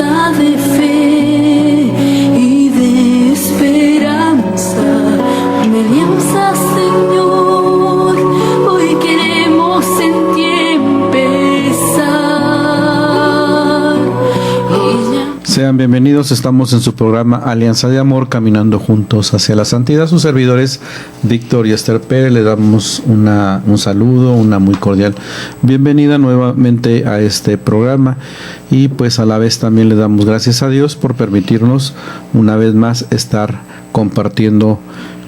llena de fe y de esperanza. Me alianza, Señor, hoy queremos en ti empezar. Sean bienvenidos, estamos en su programa Alianza de Amor, caminando juntos hacia la santidad. Sus servidores, Víctor y Esther Pérez, le damos un saludo, una muy cordial bienvenida nuevamente a este programa, y pues a la vez también le damos gracias a Dios por permitirnos una vez más estar compartiendo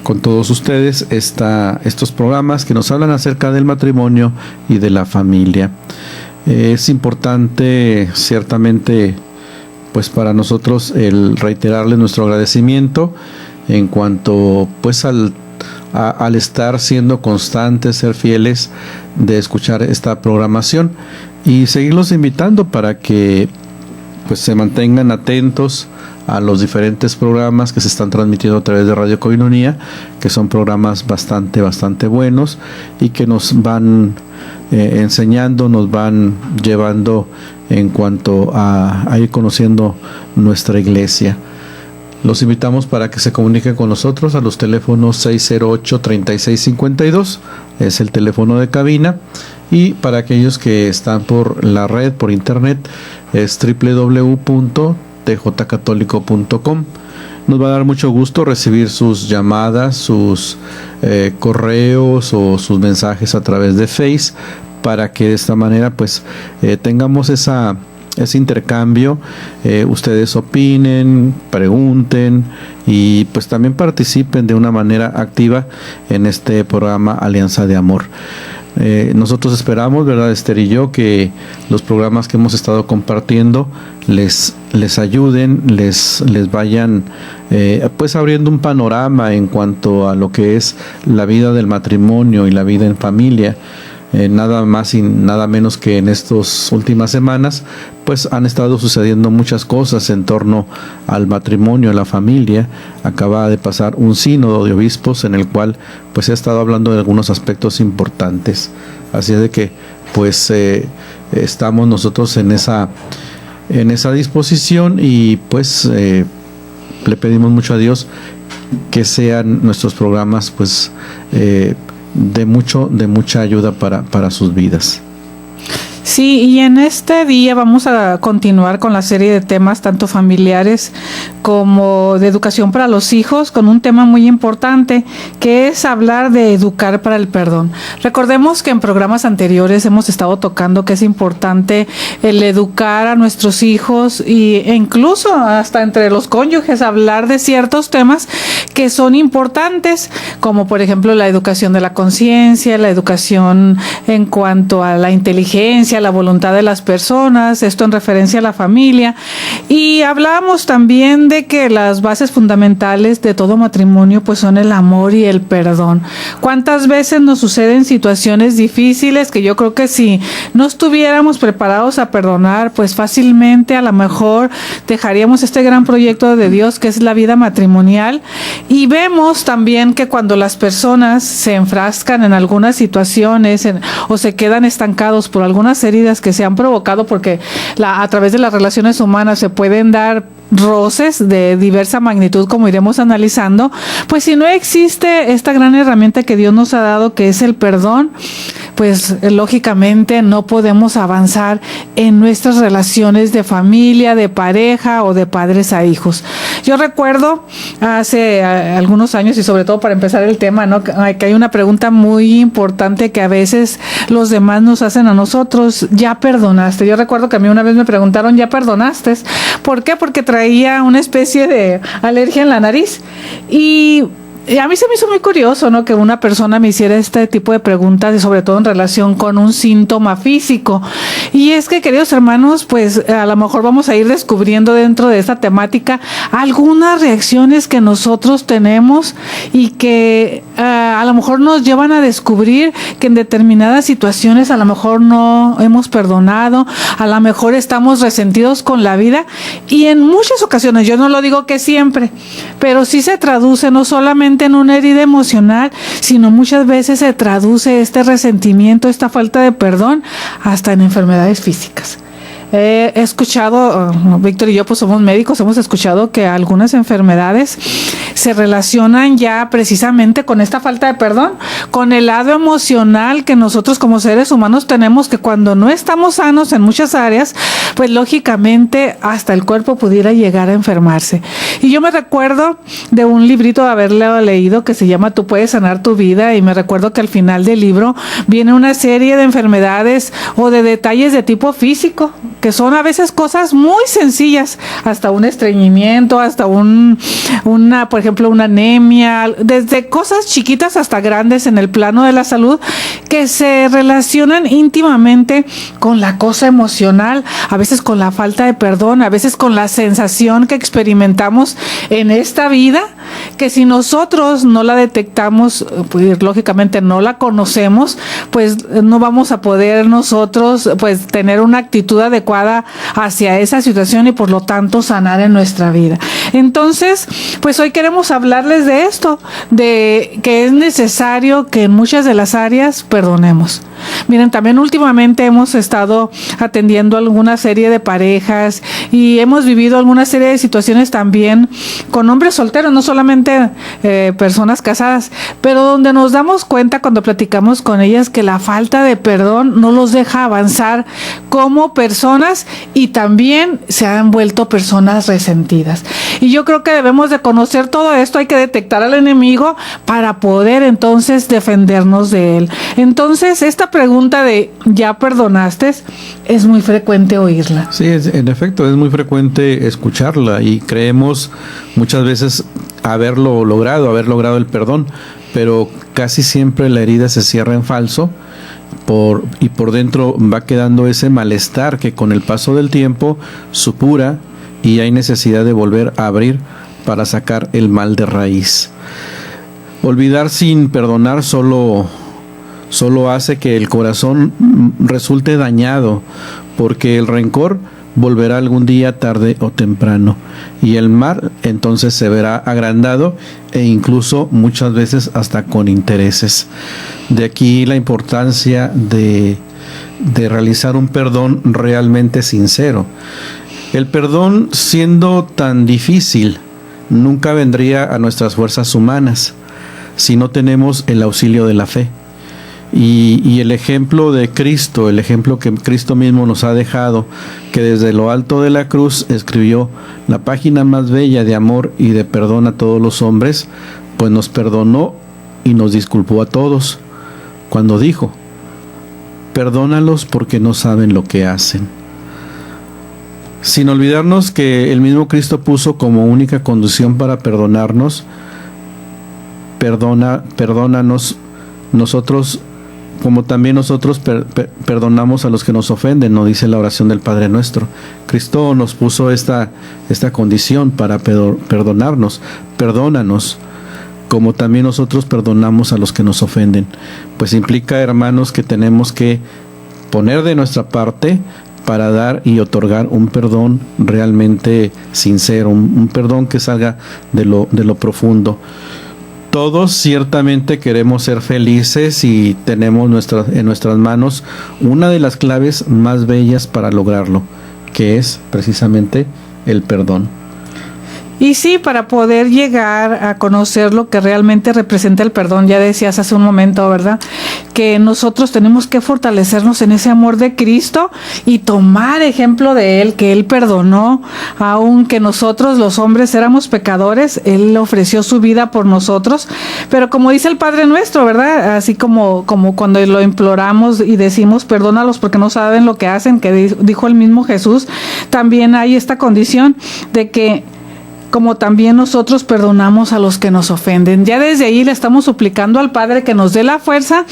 con todos ustedes estos programas que nos hablan acerca del matrimonio y de la familia. Es importante, ciertamente, pues para nosotros el reiterarle nuestro agradecimiento en cuanto pues al estar siendo constantes, ser fieles de escuchar esta programación, y seguirlos invitando para que pues se mantengan atentos a los diferentes programas que se están transmitiendo a través de Radio Koinonia, que son programas bastante buenos y que nos van enseñando, nos van llevando en cuanto a ir conociendo nuestra iglesia. Los invitamos para que se comuniquen con nosotros a los teléfonos 608-3652, es el teléfono de cabina, y para aquellos que están por la red, por internet, es www.tjcatólico.com. Nos va a dar mucho gusto recibir sus llamadas, sus correos o sus mensajes a través de Face, para que de esta manera pues tengamos ese intercambio. Ustedes opinen, pregunten y pues también participen de una manera activa en este programa Alianza de Amor. Nosotros esperamos, ¿verdad, Esther y yo, que los programas que hemos estado compartiendo les ayuden, les vayan pues abriendo un panorama en cuanto a lo que es la vida del matrimonio y la vida en familia. Nada más y nada menos que en estas últimas semanas pues han estado sucediendo muchas cosas en torno al matrimonio, a la familia. Acaba de pasar un sínodo de obispos en el cual pues se ha estado hablando de algunos aspectos importantes, así es de que pues estamos nosotros en esa disposición, y pues le pedimos mucho a Dios que sean nuestros programas pues de mucha ayuda para sus vidas. Sí, y en este día vamos a continuar con la serie de temas tanto familiares como de educación para los hijos, con un tema muy importante que es hablar de educar para el perdón. Recordemos que en programas anteriores hemos estado tocando que es importante el educar a nuestros hijos e incluso hasta entre los cónyuges hablar de ciertos temas que son importantes, como por ejemplo la educación de la conciencia, la educación en cuanto a la inteligencia, la voluntad de las personas, esto en referencia a la familia. Y hablábamos también de que las bases fundamentales de todo matrimonio pues son el amor y el perdón. ¿Cuántas veces nos suceden situaciones difíciles que yo creo que si no estuviéramos preparados a perdonar, pues fácilmente a lo mejor dejaríamos este gran proyecto de Dios que es la vida matrimonial? Y vemos también que cuando las personas se enfrascan en algunas situaciones o se quedan estancados por algunas heridas que se han provocado, porque a través de las relaciones humanas se pueden dar roces de diversa magnitud, como iremos analizando, pues si no existe esta gran herramienta que Dios nos ha dado, que es el perdón, pues lógicamente no podemos avanzar en nuestras relaciones de familia, de pareja o de padres a hijos. Yo recuerdo hace algunos años, y sobre todo para empezar el tema, ¿no?, que hay una pregunta muy importante que a veces los demás nos hacen a nosotros: ¿ya perdonaste? Yo recuerdo que a mí una vez me preguntaron: ¿ya perdonaste? ¿Por qué? Porque traía una especie de alergia en la nariz, y a mí se me hizo muy curioso, ¿no?, que una persona me hiciera este tipo de preguntas, y sobre todo en relación con un síntoma físico. Y es que, queridos hermanos, pues a lo mejor vamos a ir descubriendo dentro de esta temática algunas reacciones que nosotros tenemos y que a lo mejor nos llevan a descubrir que en determinadas situaciones a lo mejor no hemos perdonado, a lo mejor estamos resentidos con la vida, y en muchas ocasiones, yo no lo digo que siempre, pero sí se traduce no solamente en una herida emocional, sino muchas veces se traduce este resentimiento, esta falta de perdón, hasta en enfermedades físicas. He escuchado, Víctor y yo pues somos médicos, hemos escuchado que algunas enfermedades se relacionan ya precisamente con esta falta de perdón, con el lado emocional que nosotros como seres humanos tenemos, que cuando no estamos sanos en muchas áreas, pues lógicamente hasta el cuerpo pudiera llegar a enfermarse. Y yo me recuerdo de un librito de haberlo leído que se llama Tú puedes sanar tu vida, y me recuerdo que al final del libro viene una serie de enfermedades o de detalles de tipo físico, que son a veces cosas muy sencillas, hasta un estreñimiento, hasta por ejemplo, una anemia, desde cosas chiquitas hasta grandes en el plano de la salud, que se relacionan íntimamente con la cosa emocional, a veces con la falta de perdón, a veces con la sensación que experimentamos en esta vida, que si nosotros no la detectamos, pues lógicamente no la conocemos, pues no vamos a poder nosotros pues tener una actitud adecuada hacia esa situación y por lo tanto sanar en nuestra vida. Entonces, pues hoy queremos hablarles de esto, de que es necesario que en muchas de las áreas perdonemos. Miren, también últimamente hemos estado atendiendo alguna serie de parejas y hemos vivido alguna serie de situaciones también con hombres solteros, no solamente personas casadas, pero donde nos damos cuenta cuando platicamos con ellas que la falta de perdón no los deja avanzar como personas y también se han vuelto personas resentidas. Y yo creo que debemos de conocer todo esto, hay que detectar al enemigo para poder entonces defendernos de él. Entonces, esta pregunta de ¿ya perdonaste? Es muy frecuente oírla. Sí, en efecto, es muy frecuente escucharla y creemos muchas veces haber logrado el perdón, pero casi siempre la herida se cierra en falso y por dentro va quedando ese malestar que con el paso del tiempo supura y hay necesidad de volver a abrir para sacar el mal de raíz. Olvidar sin perdonar solo hace que el corazón resulte dañado, porque el rencor volverá algún día tarde o temprano y el mal entonces se verá agrandado e incluso muchas veces hasta con intereses. De aquí la importancia de realizar un perdón realmente sincero. El perdón, siendo tan difícil, nunca vendría a nuestras fuerzas humanas si no tenemos el auxilio de la fe. Y el ejemplo de Cristo, el ejemplo que Cristo mismo nos ha dejado, que desde lo alto de la cruz escribió la página más bella de amor y de perdón a todos los hombres, pues nos perdonó y nos disculpó a todos, cuando dijo: perdónalos porque no saben lo que hacen. Sin olvidarnos que el mismo Cristo puso como única condición para perdonarnos: perdónanos nosotros, como también nosotros perdonamos a los que nos ofenden, nos dice la oración del Padre Nuestro. Cristo nos puso esta condición para perdonarnos. Perdónanos, como también nosotros perdonamos a los que nos ofenden. Pues implica, hermanos, que tenemos que poner de nuestra parte para dar y otorgar un perdón realmente sincero, un perdón que salga de lo profundo. Todos ciertamente queremos ser felices y tenemos en nuestras manos una de las claves más bellas para lograrlo, que es precisamente el perdón. Y sí, para poder llegar a conocer lo que realmente representa el perdón, ya decías hace un momento, ¿verdad?, que nosotros tenemos que fortalecernos en ese amor de Cristo y tomar ejemplo de Él, que Él perdonó, aunque nosotros los hombres éramos pecadores, Él ofreció su vida por nosotros, pero como dice el Padre Nuestro, ¿verdad?, así como cuando lo imploramos y decimos perdónalos porque no saben lo que hacen, que dijo el mismo Jesús, también hay esta condición de que como también nosotros perdonamos a los que nos ofenden. Ya desde ahí le estamos suplicando al Padre que nos dé la fuerza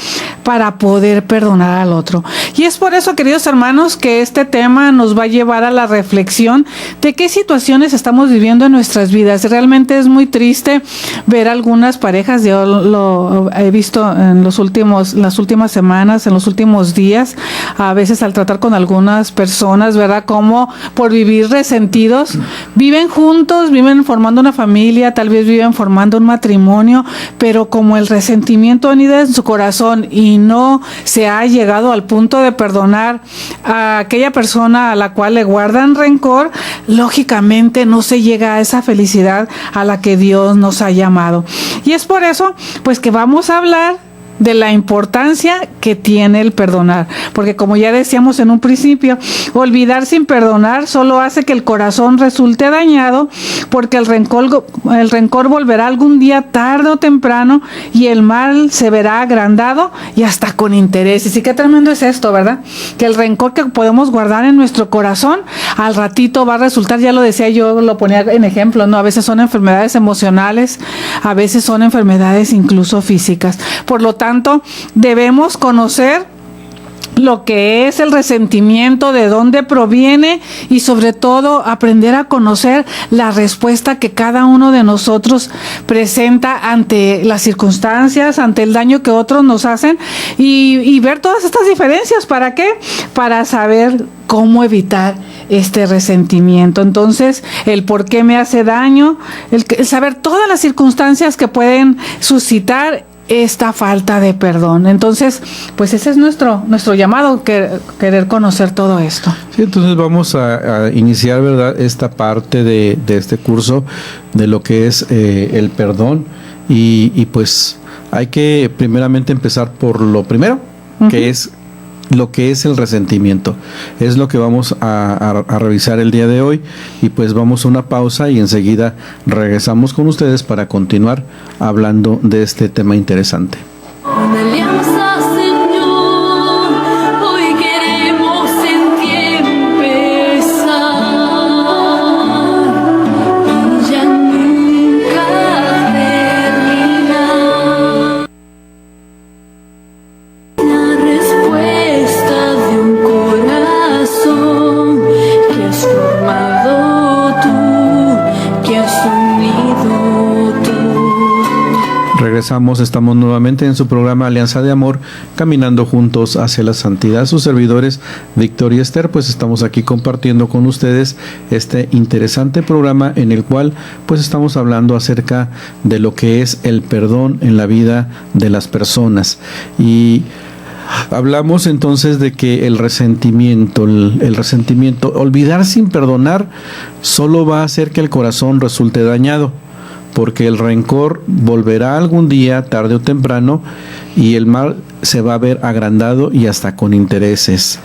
para poder perdonar al otro. Y es por eso, queridos hermanos, que este tema nos va a llevar a la reflexión de qué situaciones estamos viviendo en nuestras vidas. Realmente es muy triste ver algunas parejas, yo lo he visto en las últimas semanas, en los últimos días, a veces al tratar con algunas personas, ¿verdad?, como por vivir resentidos, viven juntos, viven formando una familia, tal vez viven formando un matrimonio, pero como el resentimiento ha ido en su corazón y y no se ha llegado al punto de perdonar a aquella persona a la cual le guardan rencor, lógicamente no se llega a esa felicidad a la que Dios nos ha llamado. Y es por eso, pues, que vamos a hablar de la importancia que tiene el perdonar, porque como ya decíamos en un principio, olvidar sin perdonar solo hace que el corazón resulte dañado, porque el rencor volverá algún día tarde o temprano y el mal se verá agrandado y hasta con intereses. Y qué tremendo es esto, ¿verdad? Que el rencor que podemos guardar en nuestro corazón al ratito va a resultar, ya lo decía yo, lo ponía en ejemplo, ¿no? A veces son enfermedades emocionales, a veces son enfermedades incluso físicas. Por lo tanto, debemos conocer lo que es el resentimiento, de dónde proviene y sobre todo aprender a conocer la respuesta que cada uno de nosotros presenta ante las circunstancias, ante el daño que otros nos hacen y ver todas estas diferencias. ¿Para qué? Para saber cómo evitar este resentimiento. Entonces, el por qué me hace daño, el saber todas las circunstancias que pueden suscitar esta falta de perdón. Entonces, pues ese es nuestro llamado, querer conocer todo esto. Sí, entonces vamos a iniciar, ¿verdad?, esta parte de este curso de lo que es el perdón y pues hay que primeramente empezar por lo primero, que es lo que es el resentimiento. Es lo que vamos a revisar el día de hoy y pues vamos a una pausa y enseguida regresamos con ustedes para continuar hablando de este tema interesante. Una alianza, Señor, hoy queremos en ti empezar y ya nunca terminar. La respuesta de un corazón que has formado tú, que has unido tú. Regresamos, estamos nuevamente en su programa Alianza de Amor, caminando juntos hacia la santidad. Sus servidores, Víctor y Esther, pues estamos aquí compartiendo con ustedes este interesante programa en el cual pues estamos hablando acerca de lo que es el perdón en la vida de las personas. Y hablamos entonces de que el resentimiento, olvidar sin perdonar, solo va a hacer que el corazón resulte dañado, porque el rencor volverá algún día, tarde o temprano, y el mal se va a ver agrandado y hasta con intereses.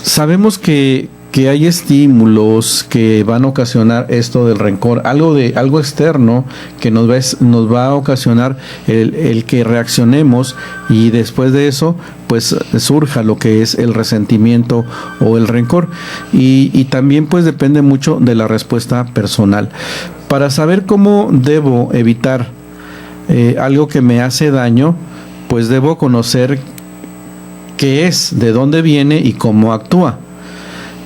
Sabemos que hay estímulos que van a ocasionar esto del rencor, algo externo que nos va a ocasionar el que reaccionemos y después de eso pues surja lo que es el resentimiento o el rencor y también pues depende mucho de la respuesta personal. Para saber cómo debo evitar algo que me hace daño, pues debo conocer qué es, de dónde viene y cómo actúa.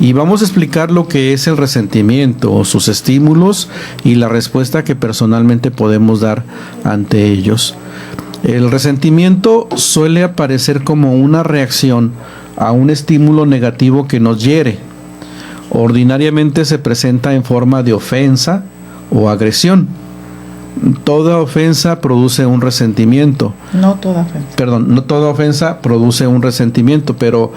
Y vamos a explicar lo que es el resentimiento, sus estímulos y la respuesta que personalmente podemos dar ante ellos. El resentimiento suele aparecer como una reacción a un estímulo negativo que nos hiere. Ordinariamente se presenta en forma de ofensa o agresión. Toda ofensa produce un resentimiento. No toda ofensa. Perdón, no toda ofensa produce un resentimiento, pero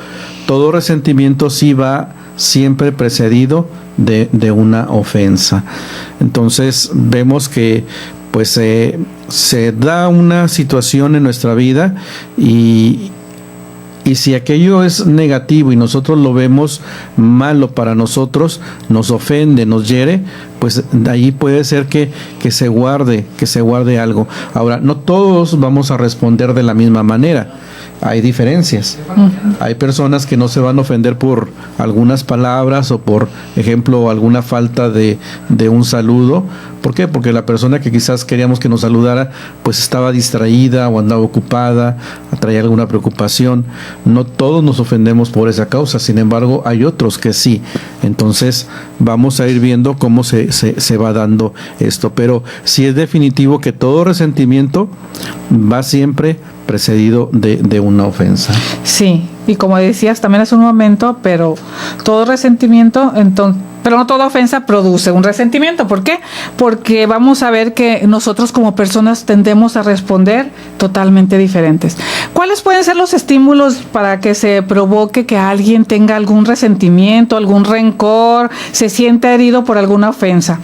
todo resentimiento sí va siempre precedido de una ofensa. Entonces vemos que pues se da una situación en nuestra vida y si aquello es negativo y nosotros lo vemos malo para nosotros, nos ofende, nos hiere, pues de ahí puede ser que se guarde algo. Ahora, no todos vamos a responder de la misma manera. Hay diferencias. Hay personas que no se van a ofender por algunas palabras o por ejemplo alguna falta de un saludo. ¿Por qué? Porque la persona que quizás queríamos que nos saludara pues estaba distraída o andaba ocupada, traía alguna preocupación. No todos nos ofendemos por esa causa, sin embargo hay otros que sí. Entonces vamos a ir viendo cómo se va dando esto, pero sí es definitivo que todo resentimiento va siempre precedido de una ofensa. Sí, y como decías también hace un momento, pero todo resentimiento entonces Pero no toda ofensa produce un resentimiento. ¿Por qué? Porque vamos a ver que nosotros como personas tendemos a responder totalmente diferentes. ¿Cuáles pueden ser los estímulos para que se provoque que alguien tenga algún resentimiento, algún rencor, se sienta herido por alguna ofensa?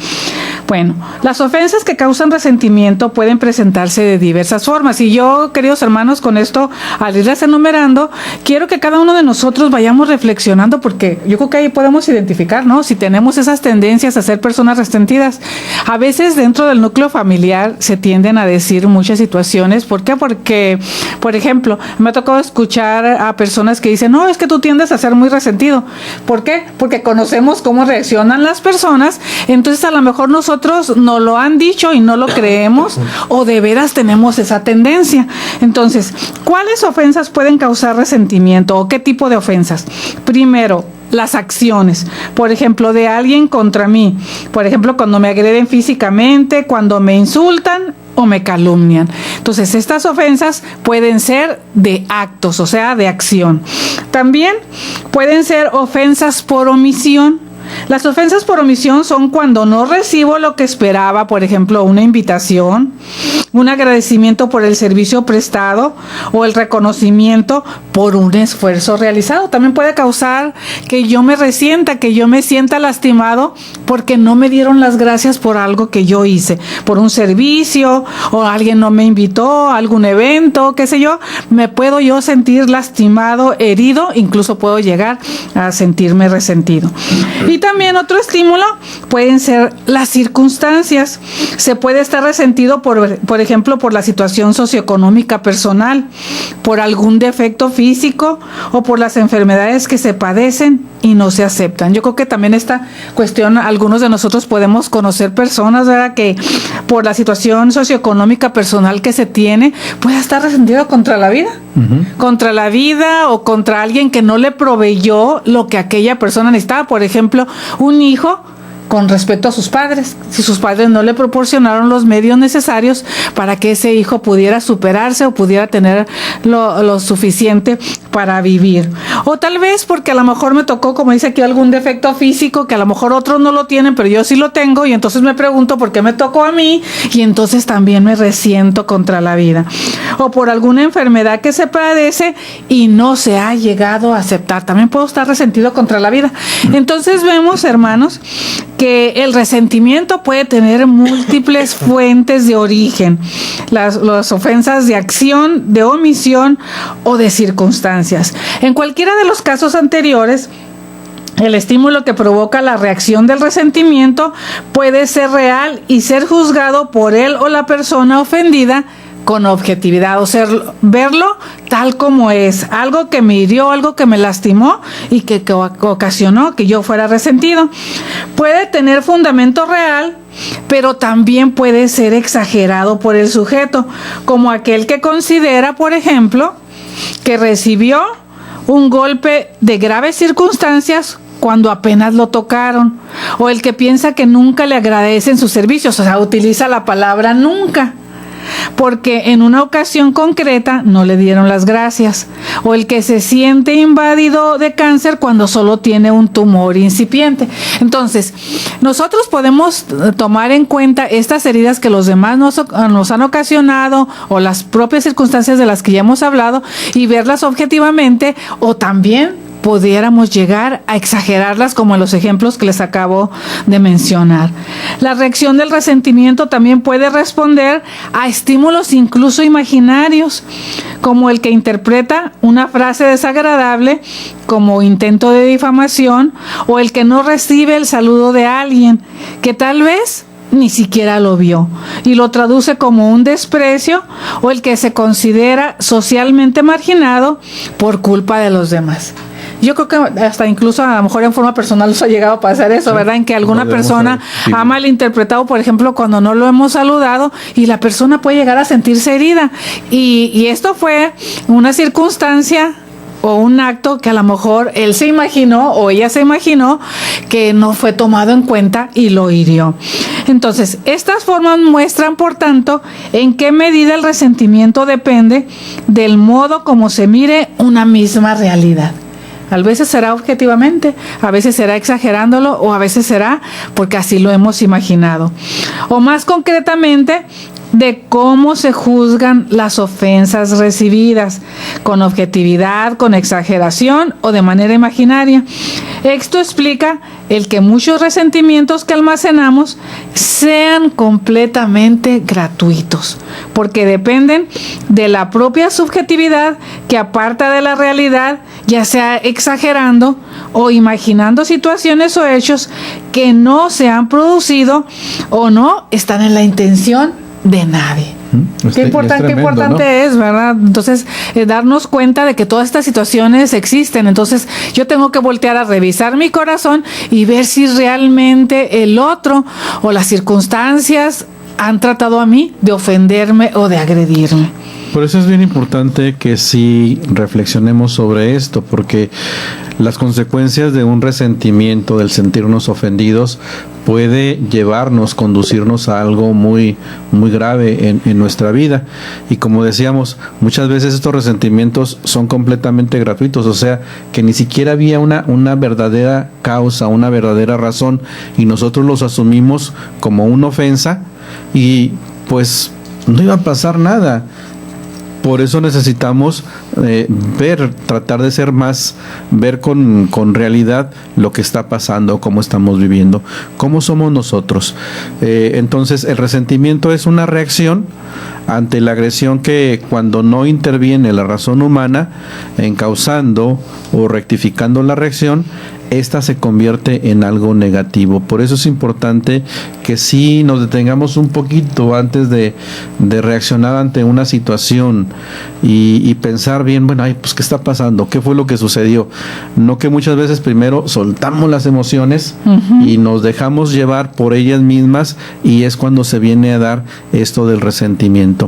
Bueno, las ofensas que causan resentimiento pueden presentarse de diversas formas. Y yo, queridos hermanos, con esto, al irlas enumerando, quiero que cada uno de nosotros vayamos reflexionando, porque yo creo que ahí podemos identificar, ¿no? Si tenemos esas tendencias a ser personas resentidas. A veces dentro del núcleo familiar se tienden a decir muchas situaciones. ¿Por qué? Porque, por ejemplo, me ha tocado escuchar a personas que dicen, no, es que tú tiendes a ser muy resentido. ¿Por qué? Porque conocemos cómo reaccionan las personas, entonces a lo mejor nosotros nos lo han dicho y no lo creemos, o de veras tenemos esa tendencia. Entonces, ¿cuáles ofensas pueden causar resentimiento o qué tipo de ofensas? Primero, las acciones, por ejemplo, de alguien contra mí, por ejemplo, cuando me agreden físicamente, cuando me insultan o me calumnian. Entonces, estas ofensas pueden ser de actos, o sea, de acción. También pueden ser ofensas por omisión. Las ofensas por omisión son cuando no recibo lo que esperaba, por ejemplo, una invitación, un agradecimiento por el servicio prestado o el reconocimiento por un esfuerzo realizado. También puede causar que yo me resienta, que yo me sienta lastimado porque no me dieron las gracias por algo que yo hice, por un servicio, o alguien no me invitó a algún evento, qué sé yo. Me puedo yo sentir lastimado, herido, incluso puedo llegar a sentirme resentido. Y también otro estímulo pueden ser las circunstancias. Se puede estar resentido por ejemplo, por la situación socioeconómica personal, por algún defecto físico o por las enfermedades que se padecen y no se aceptan. Yo creo que también esta cuestión, algunos de nosotros podemos conocer personas, ¿verdad?, que por la situación socioeconómica personal que se tiene, puede estar resentido contra la vida. Contra la vida o contra alguien que no le proveyó lo que aquella persona necesitaba. Por ejemplo, un hijo con respecto a sus padres, si sus padres no le proporcionaron los medios necesarios para que ese hijo pudiera superarse o pudiera tener lo suficiente para vivir. O tal vez porque a lo mejor me tocó, como dice aquí, algún defecto físico que a lo mejor otros no lo tienen, pero yo sí lo tengo, y entonces me pregunto por qué me tocó a mí, y entonces también me resiento contra la vida. O por alguna enfermedad que se padece y no se ha llegado a aceptar. También puedo estar resentido contra la vida. Entonces vemos, hermanos, que el resentimiento puede tener múltiples fuentes de origen. Las ofensas de acción, de omisión o de circunstancias. En cualquiera de los casos anteriores, el estímulo que provoca la reacción del resentimiento puede ser real y ser juzgado por él o la persona ofendida con objetividad, o sea, verlo tal como es, algo que me hirió, algo que me lastimó y que ocasionó que yo fuera resentido. Puede tener fundamento real, pero también puede ser exagerado por el sujeto, como aquel que considera, por ejemplo, que recibió un golpe de graves circunstancias cuando apenas lo tocaron, o el que piensa que nunca le agradecen sus servicios, o sea, utiliza la palabra nunca, porque en una ocasión concreta no le dieron las gracias, o el que se siente invadido de cáncer cuando solo tiene un tumor incipiente. Entonces, nosotros podemos tomar en cuenta estas heridas que los demás nos han ocasionado, o las propias circunstancias de las que ya hemos hablado, y verlas objetivamente, o también pudiéramos llegar a exagerarlas, como en los ejemplos que les acabo de mencionar. La reacción del resentimiento también puede responder a estímulos incluso imaginarios, como el que interpreta una frase desagradable como intento de difamación, o el que no recibe el saludo de alguien que tal vez ni siquiera lo vio y lo traduce como un desprecio, o el que se considera socialmente marginado por culpa de los demás. Yo creo que hasta incluso a lo mejor en forma personal nos ha llegado a pasar eso, ¿verdad? En que alguna persona ha malinterpretado, por ejemplo, cuando no lo hemos saludado, y la persona puede llegar a sentirse herida. Y esto fue una circunstancia o un acto que a lo mejor él se imaginó o ella se imaginó que no fue tomado en cuenta y lo hirió. Entonces, estas formas muestran, por tanto, en qué medida el resentimiento depende del modo como se mire una misma realidad. A veces será objetivamente, a veces será exagerándolo o a veces será porque así lo hemos imaginado. O más concretamente, de cómo se juzgan las ofensas recibidas, con objetividad, con exageración o de manera imaginaria. Esto explica el que muchos resentimientos que almacenamos sean completamente gratuitos, porque dependen de la propia subjetividad que aparta de la realidad, ya sea exagerando o imaginando situaciones o hechos que no se han producido o no están en la intención de nadie. Qué importante, ¿no? Es, ¿verdad? Entonces, darnos cuenta de que todas estas situaciones existen. Entonces, yo tengo que voltear a revisar mi corazón y ver si realmente el otro o las circunstancias han tratado a mí de ofenderme o de agredirme. Por eso es bien importante que sí reflexionemos sobre esto, porque las consecuencias de un resentimiento, del sentirnos ofendidos, puede llevarnos, conducirnos a algo muy, muy grave en nuestra vida. Y como decíamos, muchas veces estos resentimientos son completamente gratuitos, o sea, que ni siquiera había una verdadera causa, una verdadera razón, y nosotros los asumimos como una ofensa y pues no iba a pasar nada. Por eso necesitamos tratar de ser más, ver con realidad lo que está pasando, cómo estamos viviendo, cómo somos nosotros. Entonces, el resentimiento es una reacción ante la agresión que, cuando no interviene la razón humana en causando o rectificando la reacción, esta se convierte en algo negativo. Por eso es importante que sí nos detengamos un poquito antes de reaccionar ante una situación y pensar bien, bueno, pues ¿qué está pasando? ¿Qué fue lo que sucedió? No que muchas veces primero soltamos las emociones y nos dejamos llevar por ellas mismas, y es cuando se viene a dar esto del resentimiento.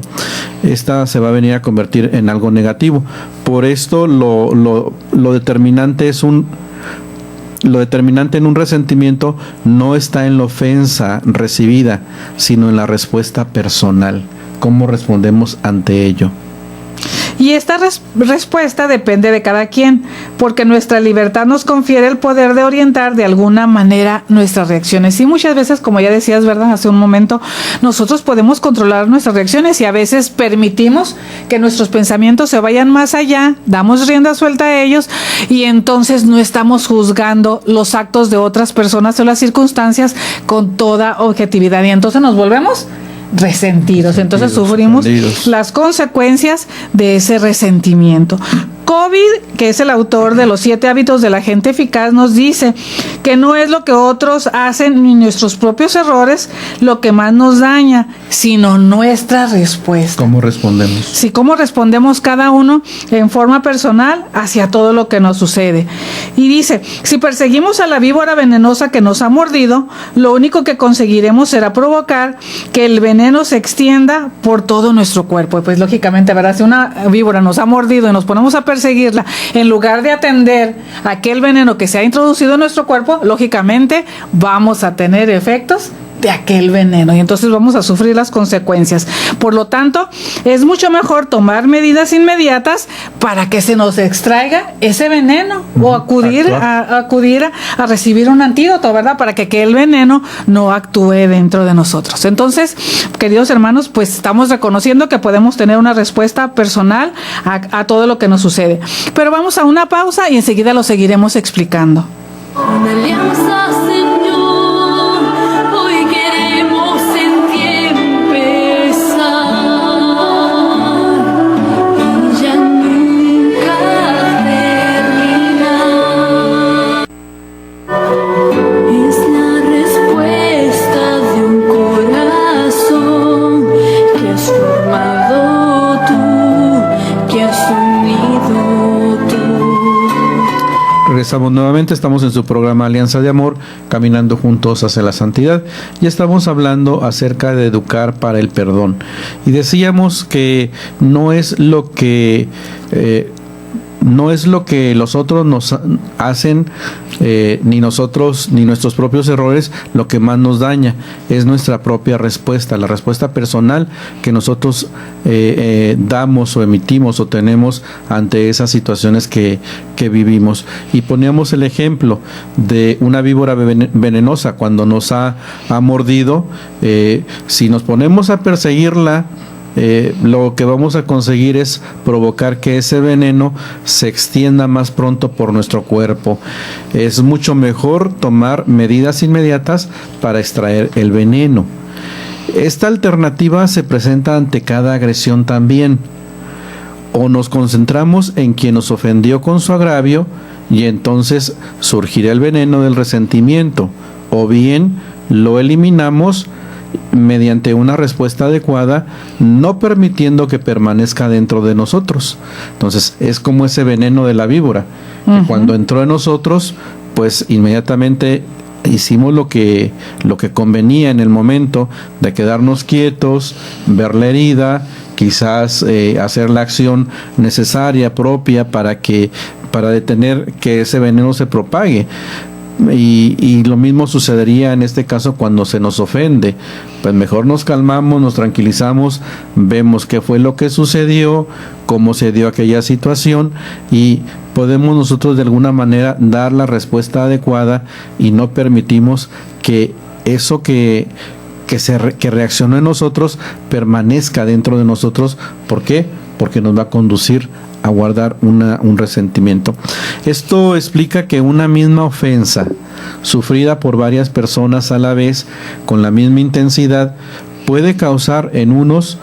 Esta se va a venir a convertir en algo negativo. Por esto lo determinante es Lo determinante en un resentimiento no está en la ofensa recibida, sino en la respuesta personal. ¿Cómo respondemos ante ello? Y esta respuesta depende de cada quien, porque nuestra libertad nos confiere el poder de orientar de alguna manera nuestras reacciones. Y muchas veces, como ya decías, ¿verdad?, hace un momento, nosotros podemos controlar nuestras reacciones y a veces permitimos que nuestros pensamientos se vayan más allá, damos rienda suelta a ellos y entonces no estamos juzgando los actos de otras personas o las circunstancias con toda objetividad, y entonces nos volvemos resentidos. Entonces sufrimos las consecuencias de ese resentimiento. Covey, que es el autor de los 7 hábitos de la gente eficaz, nos dice que no es lo que otros hacen ni nuestros propios errores lo que más nos daña, sino nuestra respuesta. ¿Cómo respondemos? Sí, cómo respondemos cada uno en forma personal hacia todo lo que nos sucede. Y dice, si perseguimos a la víbora venenosa que nos ha mordido, lo único que conseguiremos será provocar que el veneno se extienda por todo nuestro cuerpo. Y pues lógicamente, ¿verdad?, si una víbora nos ha mordido y nos ponemos a perseguirla, en lugar de atender aquel veneno que se ha introducido en nuestro cuerpo, lógicamente vamos a tener efectos de aquel veneno y entonces vamos a sufrir las consecuencias. Por lo tanto, es mucho mejor tomar medidas inmediatas para que se nos extraiga ese veneno o acudir a recibir un antídoto, ¿verdad?, para que aquel veneno no actúe dentro de nosotros. Entonces, queridos hermanos, pues estamos reconociendo que podemos tener una respuesta personal a todo lo que nos sucede. Pero vamos a una pausa y enseguida lo seguiremos explicando. Una alianza, Señor, hoy queremos en ti empezar y ya nunca terminar. Es la respuesta de un corazón que has formado tú, que has unido tú. Regresamos nuevamente, estamos en su programa Alianza de Amor, caminando juntos hacia la santidad, y estamos hablando acerca de educar para el perdón. Y decíamos que no es lo que no es lo que los otros nos hacen, ni nosotros, ni nuestros propios errores, lo que más nos daña, es nuestra propia respuesta, la respuesta personal que nosotros damos o emitimos o tenemos ante esas situaciones que vivimos. Y poníamos el ejemplo de una víbora venenosa cuando nos ha mordido. Si nos ponemos a perseguirla, lo que vamos a conseguir es provocar que ese veneno se extienda más pronto por nuestro cuerpo. Es mucho mejor tomar medidas inmediatas para extraer el veneno. Esta alternativa se presenta ante cada agresión también. O nos concentramos en quien nos ofendió con su agravio y entonces surgirá el veneno del resentimiento, o bien lo eliminamos mediante una respuesta adecuada, no permitiendo que permanezca dentro de nosotros. Entonces es como ese veneno de la víbora, que cuando entró en nosotros, pues inmediatamente hicimos lo que convenía en el momento de quedarnos quietos, ver la herida, quizás hacer la acción necesaria, propia, para detener que ese veneno se propague. Y lo mismo sucedería en este caso cuando se nos ofende. Pues mejor nos calmamos, nos tranquilizamos, vemos qué fue lo que sucedió, cómo se dio aquella situación, y podemos nosotros de alguna manera dar la respuesta adecuada y no permitimos que eso que reaccionó en nosotros permanezca dentro de nosotros. ¿Por qué? Porque nos va a conducir a guardar un resentimiento. Esto explica que una misma ofensa sufrida por varias personas a la vez con la misma intensidad puede causar en unos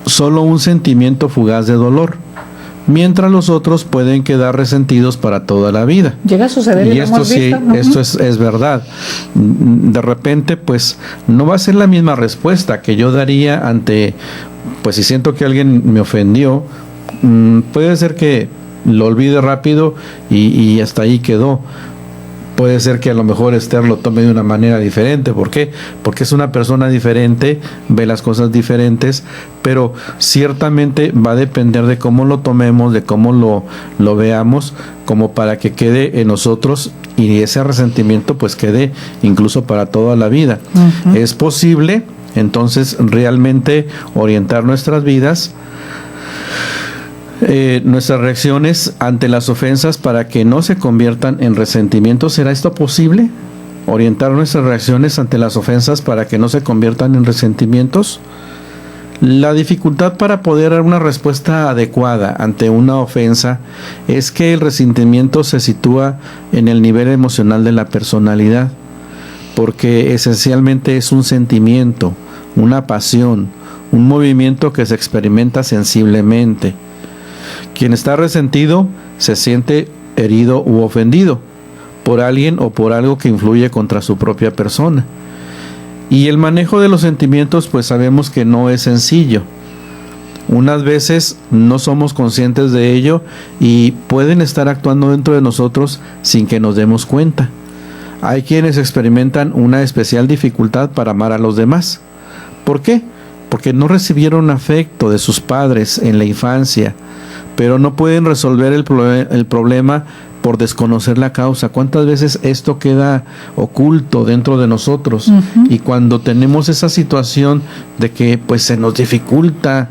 solo un sentimiento fugaz de dolor, mientras los otros pueden quedar resentidos para toda la vida. Llega a suceder, y esto sí, esto es verdad. De repente, pues no va a ser la misma respuesta que yo daría ante, pues si siento que alguien me ofendió, puede ser que lo olvide rápido y hasta ahí quedó. Puede ser que a lo mejor Esther lo tome de una manera diferente. ¿Por qué? Porque es una persona diferente, ve las cosas diferentes, pero ciertamente va a depender de cómo lo tomemos, de cómo lo veamos, como para que quede en nosotros y ese resentimiento pues quede incluso para toda la vida. Es posible entonces realmente orientar nuestras vidas, nuestras reacciones ante las ofensas para que no se conviertan en resentimientos. ¿Será esto posible? Orientar nuestras reacciones ante las ofensas para que no se conviertan en resentimientos. La dificultad para poder dar una respuesta adecuada ante una ofensa es que el resentimiento se sitúa en el nivel emocional de la personalidad, porque esencialmente es un sentimiento, una pasión, un movimiento que se experimenta sensiblemente. Quien está resentido se siente herido u ofendido por alguien o por algo que influye contra su propia persona. Y el manejo de los sentimientos, pues sabemos que no es sencillo. Unas veces no somos conscientes de ello y pueden estar actuando dentro de nosotros sin que nos demos cuenta. Hay quienes experimentan una especial dificultad para amar a los demás. ¿Por qué? Porque no recibieron afecto de sus padres en la infancia, pero no pueden resolver el problema por desconocer la causa. ¿Cuántas veces esto queda oculto dentro de nosotros? Y cuando tenemos esa situación de que pues se nos dificulta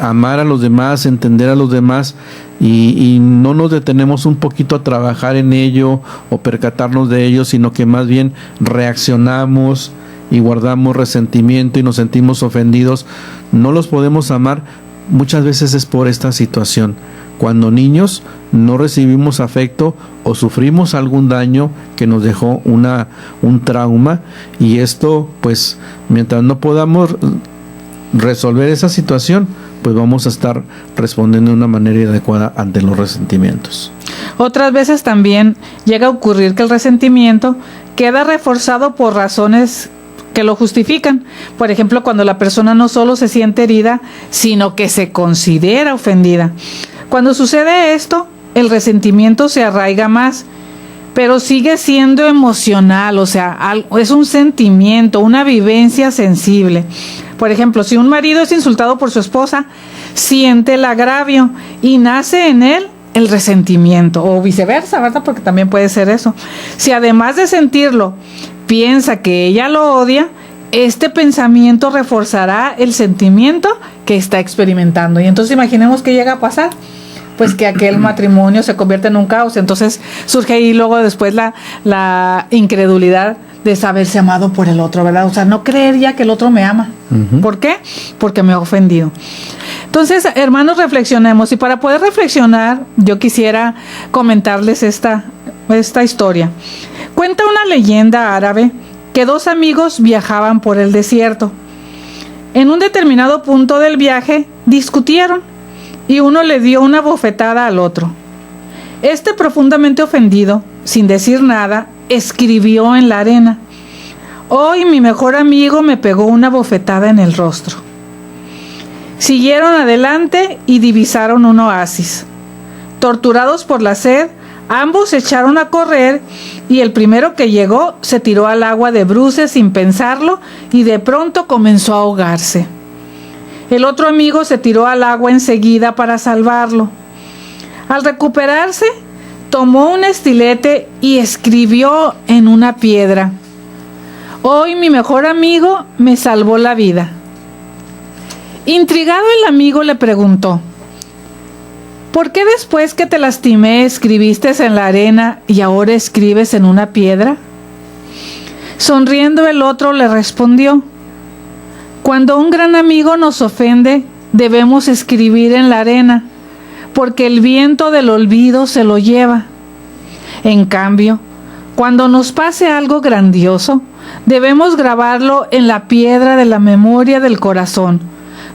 amar a los demás, entender a los demás, y no nos detenemos un poquito a trabajar en ello o percatarnos de ello, sino que más bien reaccionamos y guardamos resentimiento y nos sentimos ofendidos, no los podemos amar. Muchas veces es por esta situación. Cuando niños no recibimos afecto o sufrimos algún daño que nos dejó un trauma, y esto pues mientras no podamos resolver esa situación, pues vamos a estar respondiendo de una manera inadecuada ante los resentimientos. Otras veces también llega a ocurrir que el resentimiento queda reforzado por razones que lo justifican. Por ejemplo, cuando la persona no solo se siente herida, sino que se considera ofendida. Cuando sucede esto, el resentimiento se arraiga más, pero sigue siendo emocional, o sea, es un sentimiento, una vivencia sensible. Por ejemplo, si un marido es insultado por su esposa, siente el agravio y nace en él el resentimiento, o viceversa, ¿verdad? Porque también puede ser eso. Si además de sentirlo, piensa que ella lo odia, este pensamiento reforzará el sentimiento que está experimentando. Y entonces imaginemos que llega a pasar, pues que aquel matrimonio se convierte en un caos. Entonces surge ahí luego después la incredulidad de saberse amado por el otro, ¿verdad? O sea, no creer ya que el otro me ama. ¿Por qué? Porque me ha ofendido. Entonces, hermanos, reflexionemos. Y para poder reflexionar, yo quisiera comentarles esta historia. Cuenta una leyenda árabe que dos amigos viajaban por el desierto. En un determinado punto del viaje discutieron y uno le dio una bofetada al otro. Este, profundamente ofendido, sin decir nada, escribió en la arena: hoy mi mejor amigo me pegó una bofetada en el rostro. Siguieron adelante y divisaron un oasis. Torturados por la sed, ambos se echaron a correr y el primero que llegó se tiró al agua de bruces sin pensarlo y de pronto comenzó a ahogarse. El otro amigo se tiró al agua enseguida para salvarlo. Al recuperarse, tomó un estilete y escribió en una piedra: hoy mi mejor amigo me salvó la vida. Intrigado, el amigo le preguntó: ¿por qué después que te lastimé escribiste en la arena y ahora escribes en una piedra? Sonriendo, el otro le respondió: cuando un gran amigo nos ofende, debemos escribir en la arena, porque el viento del olvido se lo lleva. En cambio, cuando nos pase algo grandioso, debemos grabarlo en la piedra de la memoria del corazón,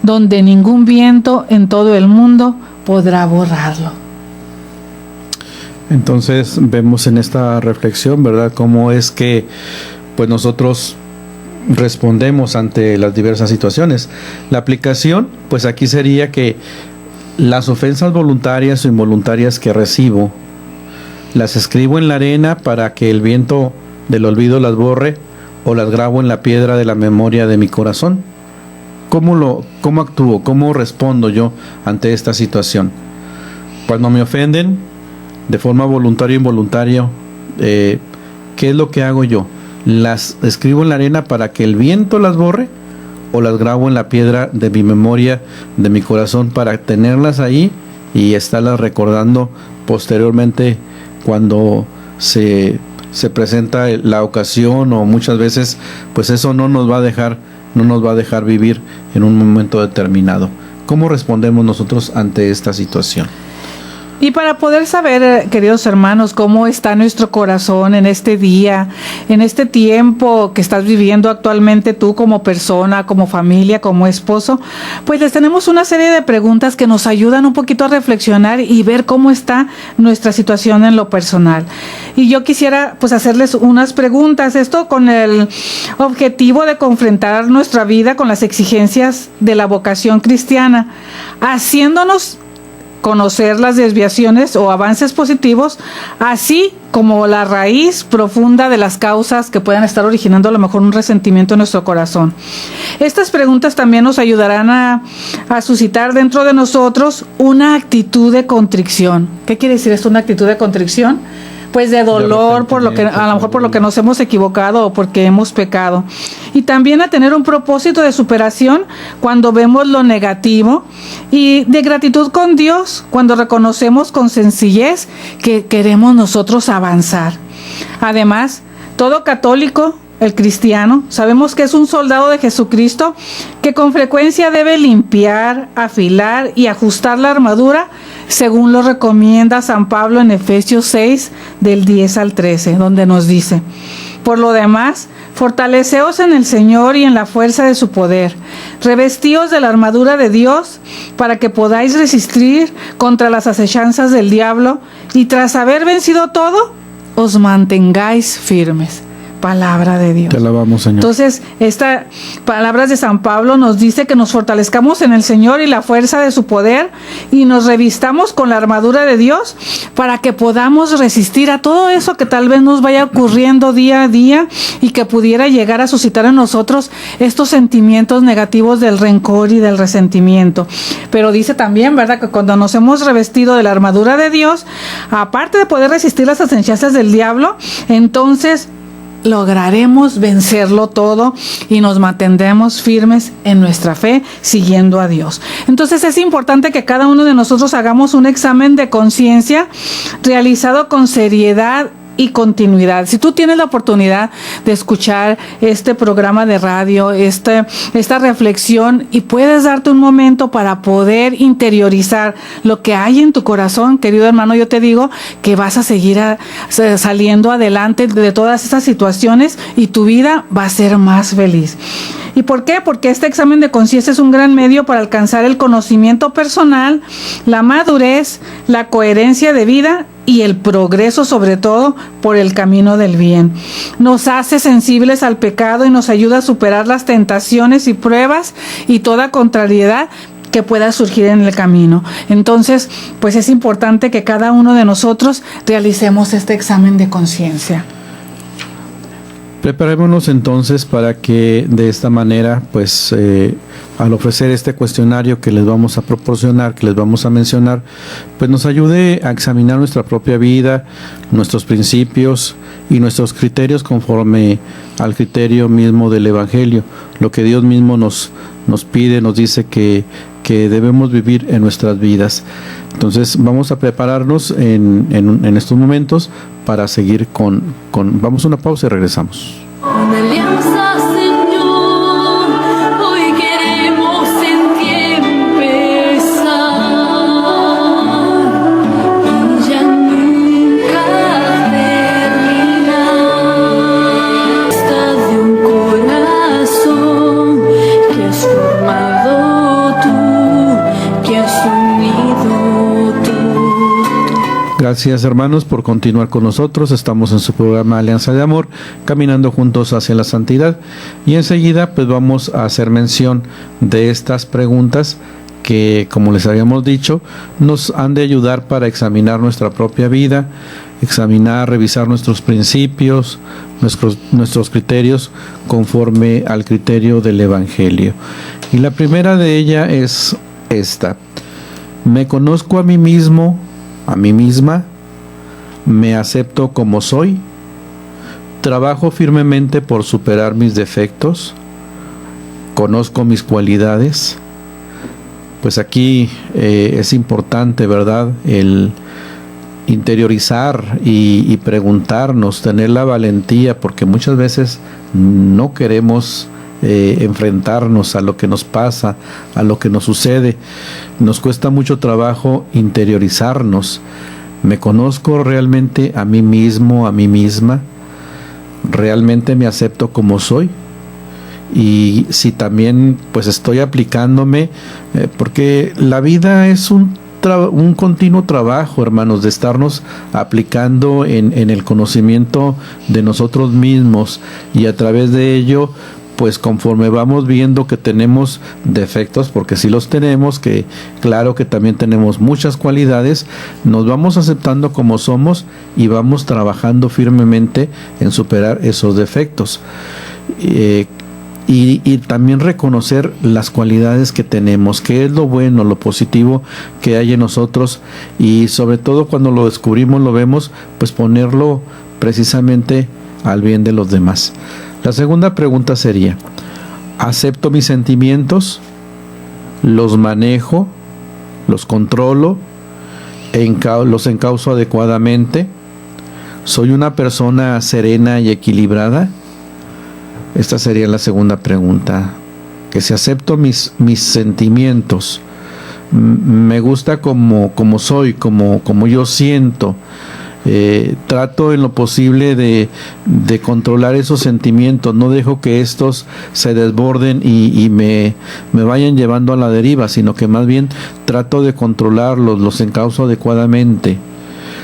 donde ningún viento en todo el mundo podrá borrarlo. Entonces vemos en esta reflexión, ¿verdad?, cómo es que pues nosotros respondemos ante las diversas situaciones. La aplicación, pues aquí sería que las ofensas voluntarias o involuntarias que recibo, las escribo en la arena para que el viento del olvido las borre, o las grabo en la piedra de la memoria de mi corazón. ¿Cómo actúo? ¿Cómo respondo yo ante esta situación? Cuando me ofenden de forma voluntaria o involuntaria, ¿qué es lo que hago yo? ¿Las escribo en la arena para que el viento las borre, o las grabo en la piedra de mi memoria, de mi corazón, para tenerlas ahí y estarlas recordando posteriormente cuando se presenta la ocasión? O muchas veces pues eso no nos va a dejar vivir en un momento determinado. ¿Cómo respondemos nosotros ante esta situación? Y para poder saber, queridos hermanos, cómo está nuestro corazón en este día, en este tiempo que estás viviendo actualmente tú como persona, como familia, como esposo, pues les tenemos una serie de preguntas que nos ayudan un poquito a reflexionar y ver cómo está nuestra situación en lo personal. Y yo quisiera pues hacerles unas preguntas, esto con el objetivo de confrontar nuestra vida con las exigencias de la vocación cristiana, haciéndonos conocer las desviaciones o avances positivos, así como la raíz profunda de las causas que puedan estar originando a lo mejor un resentimiento en nuestro corazón. Estas preguntas también nos ayudarán a suscitar dentro de nosotros una actitud de contrición. ¿Qué quiere decir esto, una actitud de contrición? Pues de dolor por lo que a lo mejor por lo que nos hemos equivocado o porque hemos pecado, y también a tener un propósito de superación cuando vemos lo negativo, y de gratitud con Dios cuando reconocemos con sencillez que queremos nosotros avanzar. Además, todo católico, el cristiano, sabemos que es un soldado de Jesucristo que con frecuencia debe limpiar, afilar y ajustar la armadura, según lo recomienda San Pablo en Efesios 6, del 10 al 13, donde nos dice: por lo demás, fortaleceos en el Señor y en la fuerza de su poder. Revestíos de la armadura de Dios para que podáis resistir contra las acechanzas del diablo, y tras haber vencido todo, os mantengáis firmes. palabra de Dios. Te alabamos, Señor. Entonces, estas palabras de San Pablo nos dice que nos fortalezcamos en el Señor y la fuerza de su poder y nos revistamos con la armadura de Dios para que podamos resistir a todo eso que tal vez nos vaya ocurriendo día a día y que pudiera llegar a suscitar en nosotros estos sentimientos negativos del rencor y del resentimiento. Pero dice también, ¿verdad?, que cuando nos hemos revestido de la armadura de Dios, aparte de poder resistir las acechanzas del diablo, entonces lograremos vencerlo todo y nos mantendremos firmes en nuestra fe siguiendo a Dios. Entonces es importante que cada uno de nosotros hagamos un examen de conciencia realizado con seriedad y continuidad. Si tú tienes la oportunidad de escuchar este programa de radio, esta reflexión, y puedes darte un momento para poder interiorizar lo que hay en tu corazón, querido hermano, yo te digo que vas a seguir saliendo adelante de todas esas situaciones y tu vida va a ser más feliz. ¿Y por qué? Porque este examen de conciencia es un gran medio para alcanzar el conocimiento personal, la madurez, la coherencia de vida y el progreso, sobre todo por el camino del bien. Nos hace sensibles al pecado y nos ayuda a superar las tentaciones y pruebas y toda contrariedad que pueda surgir en el camino. Entonces, pues es importante que cada uno de nosotros realicemos este examen de conciencia. Preparémonos entonces para que de esta manera, pues al ofrecer este cuestionario que les vamos a proporcionar, que les vamos a mencionar, pues nos ayude a examinar nuestra propia vida, nuestros principios y nuestros criterios conforme al criterio mismo del Evangelio, lo que Dios mismo nos pide, nos dice que debemos vivir en nuestras vidas. Entonces vamos a prepararnos en estos momentos para seguir vamos a una pausa y regresamos. Con alianza, Señor, hoy queremos en ti empezar y ya nunca terminar. Está de un corazón que has formado tú, que has unido tú. Gracias, hermanos, por continuar con nosotros. Estamos en su programa Alianza de Amor, caminando juntos hacia la santidad. Y enseguida pues vamos a hacer mención de estas preguntas que, como les habíamos dicho, nos han de ayudar para examinar nuestra propia vida, revisar nuestros principios, nuestros criterios conforme al criterio del Evangelio. Y la primera de ella es esta: ¿me conozco a mí mismo, a mí misma? ¿Me acepto como soy? ¿Trabajo firmemente por superar mis defectos? ¿Conozco mis cualidades? Pues aquí es importante, ¿verdad?, el interiorizar y preguntarnos, tener la valentía, porque muchas veces no queremos enfrentarnos a lo que nos pasa, a lo que nos sucede. Nos cuesta mucho trabajo interiorizarnos. ¿Me conozco realmente a mí mismo, a mí misma? ¿Realmente me acepto como soy? Y si también pues estoy aplicándome, porque la vida es un continuo trabajo, hermanos, de estarnos aplicando en el conocimiento de nosotros mismos, y a través de ello, pues conforme vamos viendo que tenemos defectos, porque sí los tenemos, que claro que también tenemos muchas cualidades, nos vamos aceptando como somos y vamos trabajando firmemente en superar esos defectos. Y también reconocer las cualidades que tenemos, qué es lo bueno, lo positivo que hay en nosotros, y sobre todo cuando lo descubrimos, lo vemos, pues ponerlo precisamente al bien de los demás. La segunda pregunta sería: ¿acepto mis sentimientos? ¿Los manejo? ¿Los controlo? ¿Los encauzo adecuadamente? ¿Soy una persona serena y equilibrada? Esta sería la segunda pregunta. Que si acepto mis sentimientos, me gusta como soy, como yo siento. Trato en lo posible de controlar esos sentimientos, no dejo que estos se desborden y me vayan llevando a la deriva, sino que más bien trato de controlarlos, los encauzo adecuadamente.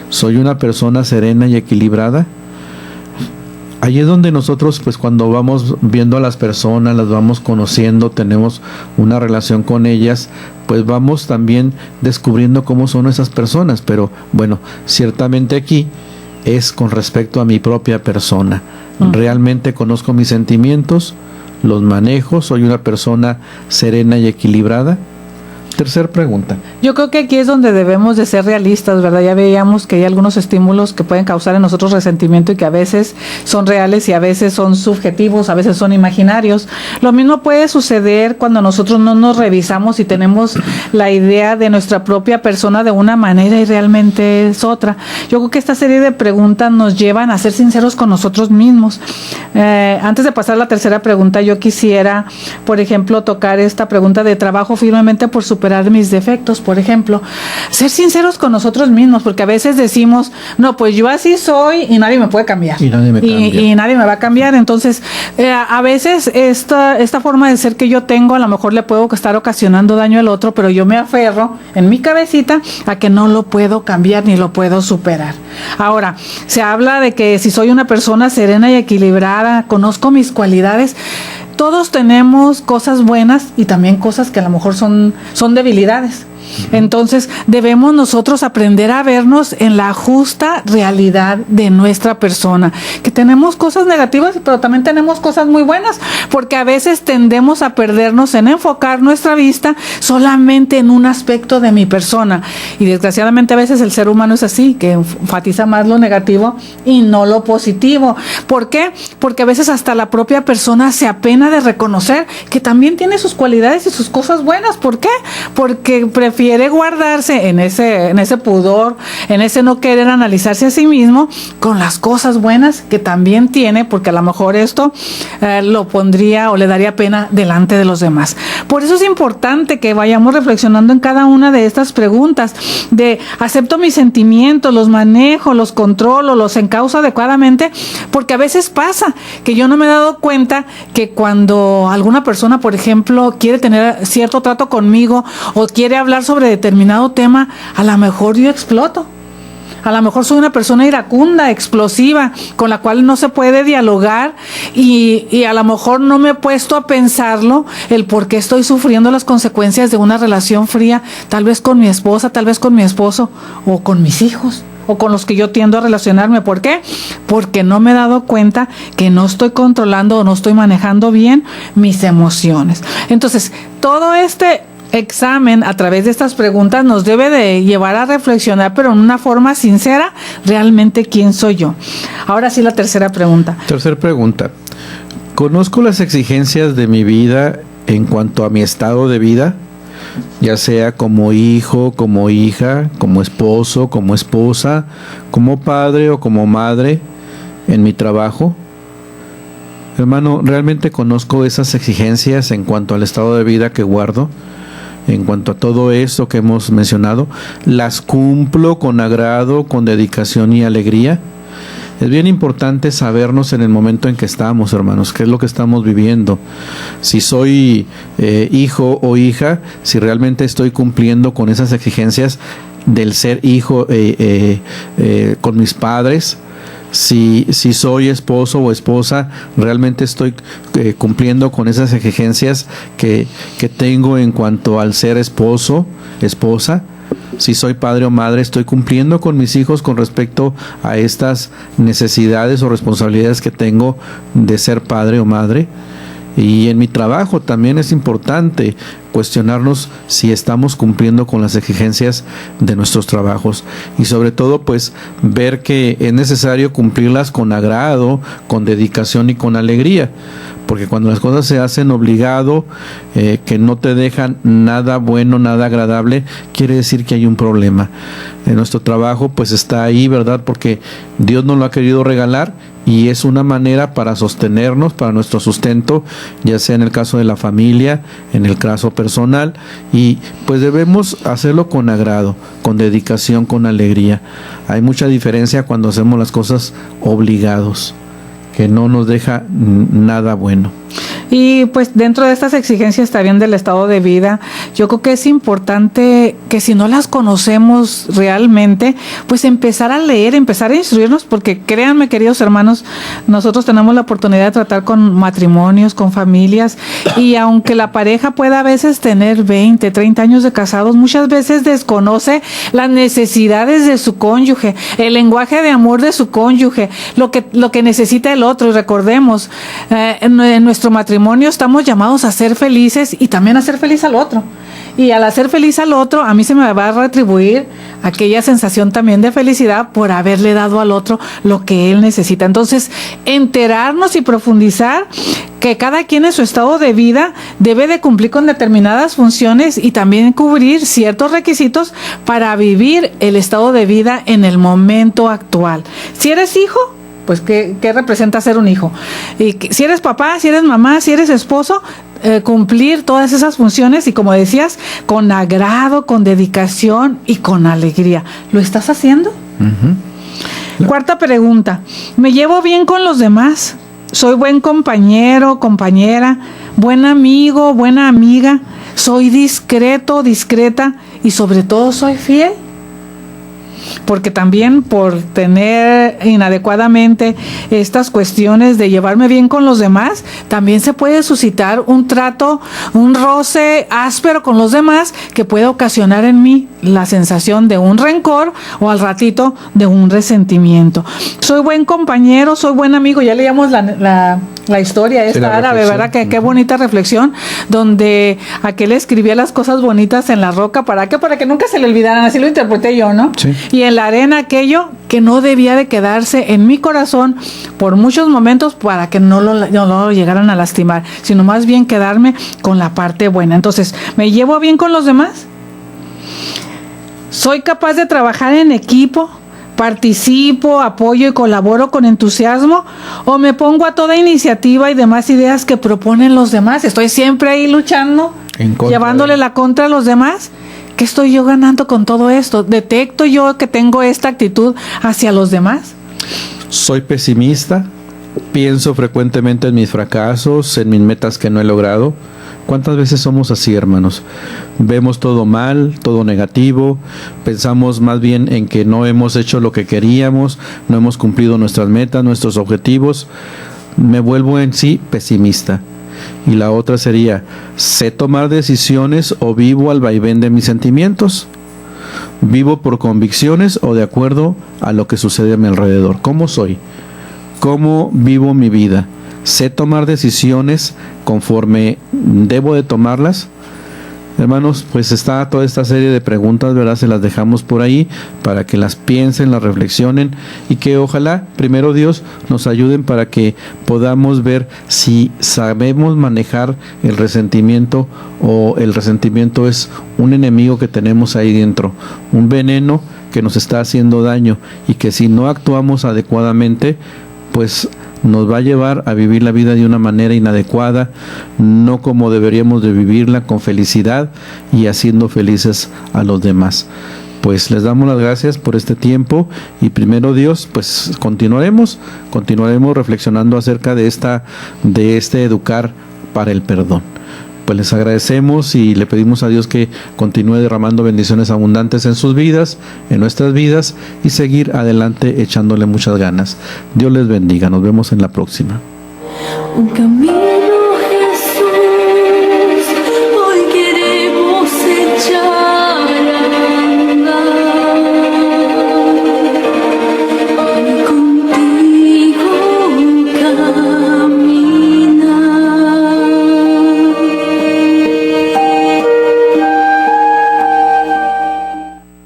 ¿Soy una persona serena y equilibrada? ahí es donde nosotros, pues cuando vamos viendo a las personas, las vamos conociendo, tenemos una relación con ellas, pues vamos también descubriendo cómo son esas personas. Pero bueno, ciertamente aquí es con respecto a mi propia persona. Realmente conozco mis sentimientos, los manejo, soy una persona serena y equilibrada. Tercer pregunta. Yo creo que aquí es donde debemos de ser realistas, ¿verdad? Ya veíamos que hay algunos estímulos que pueden causar en nosotros resentimiento y que a veces son reales y a veces son subjetivos, a veces son imaginarios. Lo mismo puede suceder cuando nosotros no nos revisamos y tenemos la idea de nuestra propia persona de una manera y realmente es otra. Yo creo que esta serie de preguntas nos llevan a ser sinceros con nosotros mismos. Antes de pasar a la tercera pregunta, yo quisiera, por ejemplo, tocar esta pregunta de trabajo firmemente por superar mis defectos, por ejemplo. Ser sinceros con nosotros mismos, porque a veces decimos, no, pues yo así soy y nadie me puede cambiar. Y nadie me cambia. Y nadie me va a cambiar. Entonces, a veces esta forma de ser que yo tengo, a lo mejor le puedo estar ocasionando daño al otro, pero yo me aferro en mi cabecita a que no lo puedo cambiar ni lo puedo superar. Ahora, se habla de que si soy una persona serena y equilibrada, conozco mis cualidades. Todos tenemos cosas buenas y también cosas que a lo mejor son debilidades. Entonces debemos nosotros aprender a vernos en la justa realidad de nuestra persona, que tenemos cosas negativas pero también tenemos cosas muy buenas, porque a veces tendemos a perdernos en enfocar nuestra vista solamente en un aspecto de mi persona, y desgraciadamente a veces el ser humano es así, que enfatiza más lo negativo y no lo positivo. ¿Por qué? Porque a veces hasta la propia persona se apena de reconocer que también tiene sus cualidades y sus cosas buenas. ¿Por qué? Porque prefiere guardarse en ese pudor, en ese no querer analizarse a sí mismo con las cosas buenas que también tiene, porque a lo mejor esto lo pondría o le daría pena delante de los demás. Por eso es importante que vayamos reflexionando en cada una de estas preguntas de acepto mis sentimientos, los manejo, los controlo, los encauzo adecuadamente, porque a veces pasa que yo no me he dado cuenta que cuando alguna persona, por ejemplo, quiere tener cierto trato conmigo o quiere hablar sobre determinado tema, a lo mejor yo exploto. A lo mejor soy una persona iracunda, explosiva, con la cual no se puede dialogar, y a lo mejor no me he puesto a pensarlo, el por qué estoy sufriendo las consecuencias de una relación fría, tal vez con mi esposa, tal vez con mi esposo, o con mis hijos, o con los que yo tiendo a relacionarme. ¿Por qué? Porque no me he dado cuenta que no estoy controlando o no estoy manejando bien mis emociones. Entonces, todo este examen a través de estas preguntas nos debe de llevar a reflexionar, pero en una forma sincera, realmente quién soy yo. Ahora sí, la tercera pregunta. Tercera pregunta. ¿Conozco las exigencias de mi vida en cuanto a mi estado de vida? Ya sea como hijo, como hija, como esposo, como esposa, como padre o como madre, en mi trabajo. Hermano, ¿realmente conozco esas exigencias en cuanto al estado de vida que guardo? En cuanto a todo eso que hemos mencionado, ¿las cumplo con agrado, con dedicación y alegría? Es bien importante sabernos en el momento en que estamos, hermanos, qué es lo que estamos viviendo. Si soy hijo o hija, si realmente estoy cumpliendo con esas exigencias del ser hijo con mis padres. Si soy esposo o esposa, realmente estoy cumpliendo con esas exigencias que tengo en cuanto al ser esposo, esposa. Si soy padre o madre, estoy cumpliendo con mis hijos con respecto a estas necesidades o responsabilidades que tengo de ser padre o madre. Y en mi trabajo también es importante cuestionarnos si estamos cumpliendo con las exigencias de nuestros trabajos, y sobre todo pues ver que es necesario cumplirlas con agrado, con dedicación y con alegría, porque cuando las cosas se hacen obligado, que no te dejan nada bueno, nada agradable, quiere decir que hay un problema. Nuestro trabajo pues está ahí, ¿verdad? Porque Dios nos lo ha querido regalar, y es una manera para sostenernos, para nuestro sustento, ya sea en el caso de la familia, en el caso personal, y pues debemos hacerlo con agrado, con dedicación, con alegría. Hay mucha diferencia cuando hacemos las cosas obligados, que no nos deja nada bueno. Y pues dentro de estas exigencias también del estado de vida, yo creo que es importante que si no las conocemos realmente, pues empezar a leer, empezar a instruirnos, porque créanme, queridos hermanos, nosotros tenemos la oportunidad de tratar con matrimonios, con familias, y aunque la pareja pueda a veces tener 20, 30 años de casados, muchas veces desconoce las necesidades de su cónyuge, el lenguaje de amor de su cónyuge, lo que necesita el otro. Y recordemos, en nuestro matrimonio estamos llamados a ser felices y también a ser feliz al otro. Y al hacer feliz al otro, a mí se me va a retribuir aquella sensación también de felicidad por haberle dado al otro lo que él necesita. Entonces, enterarnos y profundizar que cada quien en su estado de vida debe de cumplir con determinadas funciones y también cubrir ciertos requisitos para vivir el estado de vida en el momento actual. Si eres hijo, pues ¿qué representa ser un hijo? Y si eres papá, si eres mamá, si eres esposo, cumplir todas esas funciones y, como decías, con agrado, con dedicación y con alegría. ¿Lo estás haciendo? Uh-huh. Cuarta pregunta. ¿Me llevo bien con los demás? ¿Soy buen compañero, compañera, buen amigo, buena amiga? ¿Soy discreto, discreta y sobre todo soy fiel? Porque también por tener inadecuadamente estas cuestiones de llevarme bien con los demás, también se puede suscitar un trato, un roce áspero con los demás que puede ocasionar en mí la sensación de un rencor o al ratito de un resentimiento. Soy buen compañero, soy buen amigo. Ya leíamos la historia esta árabe, ¿verdad? Qué bonita reflexión, donde aquel escribía las cosas bonitas en la roca. ¿Para qué? Para que nunca se le olvidaran. Así lo interpreté yo, ¿no? Sí. Y en la arena aquello que no debía de quedarse en mi corazón por muchos momentos para que no lo llegaran a lastimar, sino más bien quedarme con la parte buena. Entonces, ¿me llevo bien con los demás? ¿Soy capaz de trabajar en equipo? ¿Participo, apoyo y colaboro con entusiasmo? ¿O me pongo a toda iniciativa y demás ideas que proponen los demás? ¿Estoy siempre ahí luchando, llevándole la contra a los demás? ¿Qué estoy yo ganando con todo esto? ¿Detecto yo que tengo esta actitud hacia los demás? Soy pesimista, pienso frecuentemente en mis fracasos, en mis metas que no he logrado. ¿Cuántas veces somos así, hermanos? Vemos todo mal, todo negativo, pensamos más bien en que no hemos hecho lo que queríamos, no hemos cumplido nuestras metas, nuestros objetivos. Me vuelvo en sí pesimista. Y la otra sería, ¿sé tomar decisiones o vivo al vaivén de mis sentimientos? ¿Vivo por convicciones o de acuerdo a lo que sucede a mi alrededor? ¿Cómo soy? ¿Cómo vivo mi vida? ¿Sé tomar decisiones conforme debo de tomarlas? Hermanos, pues está toda esta serie de preguntas, ¿verdad? Se las dejamos por ahí para que las piensen, las reflexionen y que ojalá, primero Dios, nos ayuden para que podamos ver si sabemos manejar el resentimiento o el resentimiento es un enemigo que tenemos ahí dentro, un veneno que nos está haciendo daño y que si no actuamos adecuadamente, pues nos va a llevar a vivir la vida de una manera inadecuada, no como deberíamos de vivirla, con felicidad y haciendo felices a los demás. Pues les damos las gracias por este tiempo y primero Dios, pues continuaremos reflexionando acerca de este educar para el perdón. Pues les agradecemos y le pedimos a Dios que continúe derramando bendiciones abundantes en sus vidas, en nuestras vidas y seguir adelante echándole muchas ganas. Dios les bendiga. Nos vemos en la próxima. Un camino, Jesús, hoy queremos echar.